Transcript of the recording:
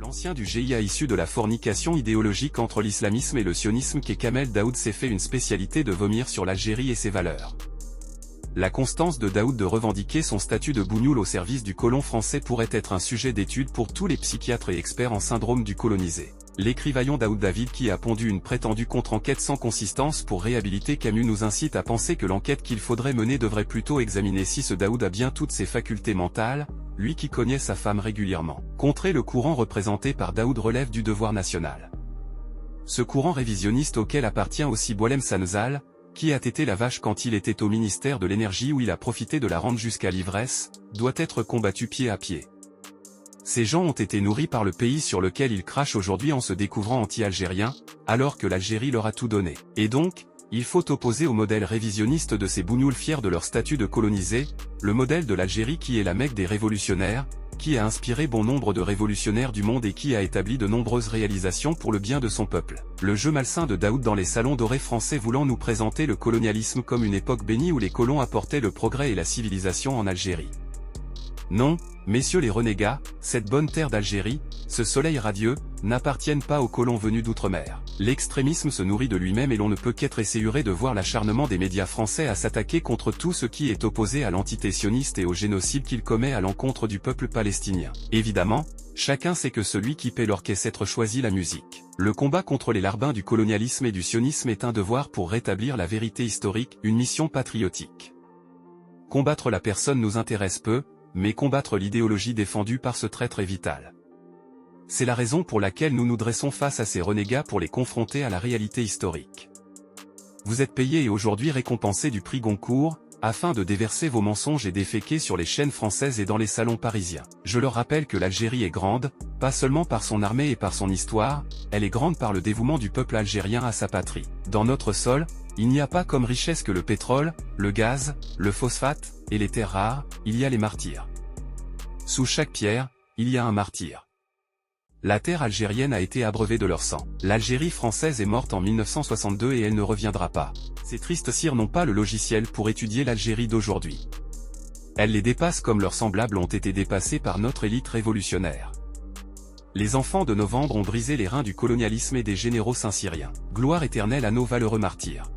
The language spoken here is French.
L'ancien du GIA issu de la fornication idéologique entre l'islamisme et le sionisme qu'est Kamel Daoud s'est fait une spécialité de vomir sur l'Algérie et ses valeurs. La constance de Daoud de revendiquer son statut de bougnoul au service du colon français pourrait être un sujet d'étude pour tous les psychiatres et experts en syndrome du colonisé. L'écrivaillon Daoud David qui a pondu une prétendue contre-enquête sans consistance pour réhabiliter Camus nous incite à penser que l'enquête qu'il faudrait mener devrait plutôt examiner si ce Daoud a bien toutes ses facultés mentales, lui qui cognait sa femme régulièrement. Contrer le courant représenté par Daoud relève du devoir national. Ce courant révisionniste auquel appartient aussi Boualem Sansal, qui a tété la vache quand il était au ministère de l'énergie où il a profité de la rente jusqu'à l'ivresse, doit être combattu pied à pied. Ces gens ont été nourris par le pays sur lequel ils crachent aujourd'hui en se découvrant anti-algériens, alors que l'Algérie leur a tout donné. Et donc, il faut opposer au modèle révisionniste de ces bougnoules fiers de leur statut de colonisés, le modèle de l'Algérie qui est la Mecque des révolutionnaires, qui a inspiré bon nombre de révolutionnaires du monde et qui a établi de nombreuses réalisations pour le bien de son peuple. Le jeu malsain de Daoud dans les salons dorés français voulant nous présenter le colonialisme comme une époque bénie où les colons apportaient le progrès et la civilisation en Algérie. Non, messieurs les renégats, cette bonne terre d'Algérie, ce soleil radieux, n'appartiennent pas aux colons venus d'outre-mer. L'extrémisme se nourrit de lui-même et l'on ne peut qu'être esséuré de voir l'acharnement des médias français à s'attaquer contre tout ce qui est opposé à l'entité sioniste et au génocide qu'il commet à l'encontre du peuple palestinien. Évidemment, chacun sait que celui qui paie l'orchestre choisit la musique. Le combat contre les larbins du colonialisme et du sionisme est un devoir pour rétablir la vérité historique, une mission patriotique. Combattre la personne nous intéresse peu, mais combattre l'idéologie défendue par ce traître est vital. C'est la raison pour laquelle nous nous dressons face à ces renégats pour les confronter à la réalité historique. Vous êtes payés et aujourd'hui récompensés du prix Goncourt, afin de déverser vos mensonges et déféquer sur les chaînes françaises et dans les salons parisiens. Je leur rappelle que l'Algérie est grande, pas seulement par son armée et par son histoire, elle est grande par le dévouement du peuple algérien à sa patrie. Dans notre sol, il n'y a pas comme richesse que le pétrole, le gaz, le phosphate, et les terres rares, il y a les martyrs. Sous chaque pierre, il y a un martyr. La terre algérienne a été abreuvée de leur sang. L'Algérie française est morte en 1962 et elle ne reviendra pas. Ces tristes cires n'ont pas le logiciel pour étudier l'Algérie d'aujourd'hui. Elles les dépassent comme leurs semblables ont été dépassés par notre élite révolutionnaire. Les enfants de novembre ont brisé les reins du colonialisme et des généraux saint-cyriens. Gloire éternelle à nos valeureux martyrs.